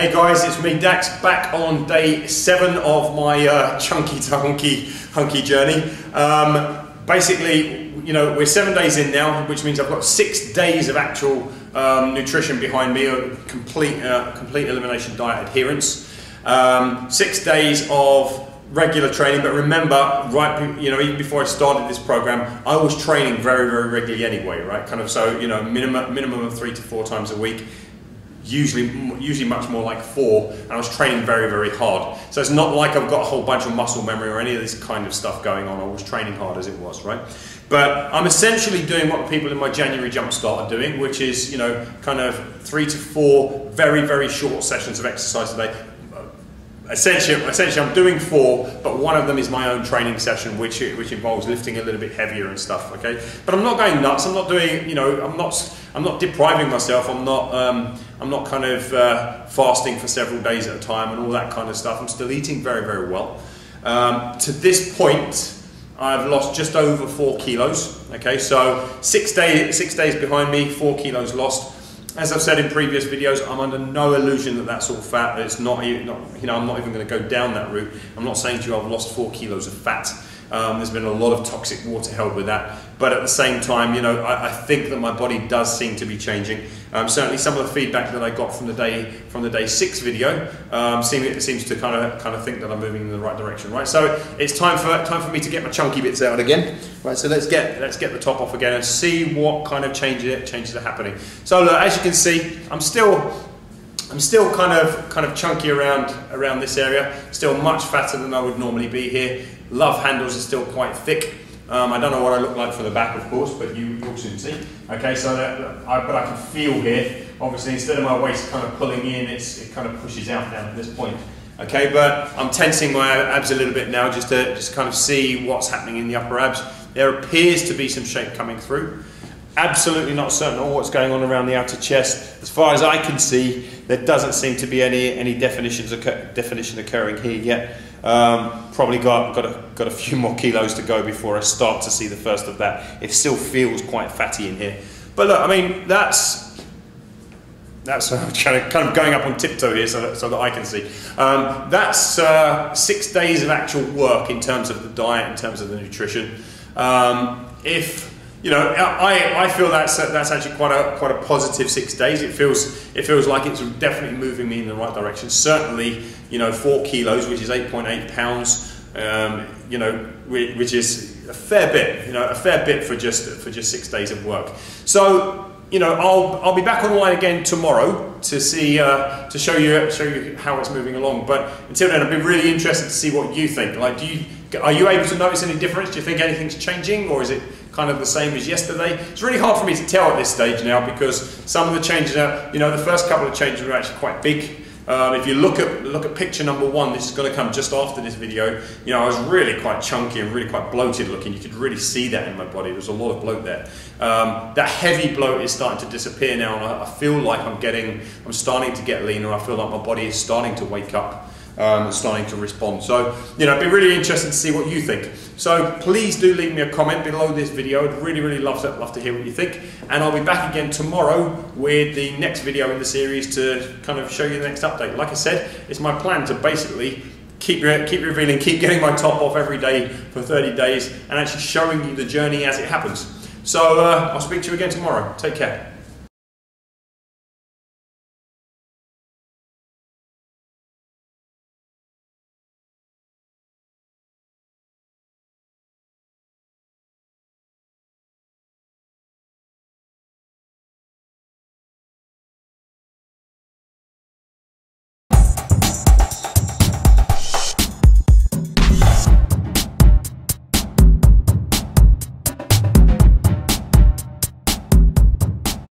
Hey guys, it's me Dax, back on day 7 of my chunky to hunky journey. Basically, you know, we're 7 days in now, which means I've got 6 days of actual nutrition behind me, a complete elimination diet adherence. 6 days of regular training, but remember, right, you know, even before I started this program, I was training very regularly anyway, right? Kind of, so, you know, minimum of 3 to 4 times a week. Usually much more like 4, and I was training very hard. So it's not like I've got a whole bunch of muscle memory or any of this kind of stuff going on. I was training hard as it was, right? But I'm essentially doing what the people in my January Jumpstart are doing, which is, you know, kind of 3 to 4 very short sessions of exercise a day. Essentially I'm doing 4, but one of them is my own training session, which involves lifting a little bit heavier and stuff. Okay, but I'm not going nuts. I'm not doing, you know, I'm not depriving myself. I'm not kind of fasting for several days at a time and all that kind of stuff. I'm still eating very well. To this point, I've lost just over 4 kilos. Okay, so 6 days behind me, 4 kilos lost. As I've said in previous videos, I'm under no illusion that that's all fat. It's not, you know, I'm not even going to go down that route. I'm not saying to you I've lost 4 kilos of fat. There's been a lot of toxic water held with that, but at the same time, you know, I think that my body does seem to be changing. Certainly, some of the feedback that I got from the day 6 video seems to kind of think that I'm moving in the right direction, right? So it's time for me to get my chunky bits out again, right? So let's get the top off again and see what kind of changes are happening. So look, as you can see, I'm still kind of chunky around this area. Still much fatter than I would normally be here. Love handles are still quite thick. I don't know what I look like from the back, of course, but you'll soon see. Okay, so but I can feel here. Obviously, instead of my waist kind of pulling in, it kind of pushes out down at this point. Okay, but I'm tensing my abs a little bit now just to kind of see what's happening in the upper abs. There appears to be some shape coming through. Absolutely not certain on what's going on around the outer chest. As far as I can see, there doesn't seem to be any definition occurring here yet. Probably got a few more kilos to go before I start to see the first of that. It still feels quite fatty in here. But look, I mean, that's kind of going up on tiptoe here so that I can see. That's 6 days of actual work in terms of the diet, in terms of the nutrition. You know, I feel that's actually quite a positive 6 days. It feels like it's definitely moving me in the right direction. Certainly, you know, 4 kilos, which is 8.8 pounds. You know, which is a fair bit. You know, a fair bit for just 6 days of work. So, you know, I'll be back online again tomorrow to see to show you how it's moving along. But until then, I'd be really interested to see what you think. Like, are you able to notice any difference? Do you think anything's changing, or is it kind of the same as yesterday? It's really hard for me to tell at this stage now because some of the changes are, you know, the first couple of changes were actually quite big. If you look at picture number 1, this is going to come just after this video. You know, I was really quite chunky and really quite bloated looking. You could really see that in my body. There's a lot of bloat there. That heavy bloat is starting to disappear now, and I feel like I'm starting to get leaner. I feel like my body is starting to wake up. Starting to respond. So, you know, it'd be really interesting to see what you think. So please do leave me a comment below this video. I'd really love to hear what you think. And I'll be back again tomorrow with the next video in the series to kind of show you the next update. Like I said, it's my plan to basically keep revealing, keep getting my top off every day for 30 days and actually showing you the journey as it happens. So I'll speak to you again tomorrow. Take care.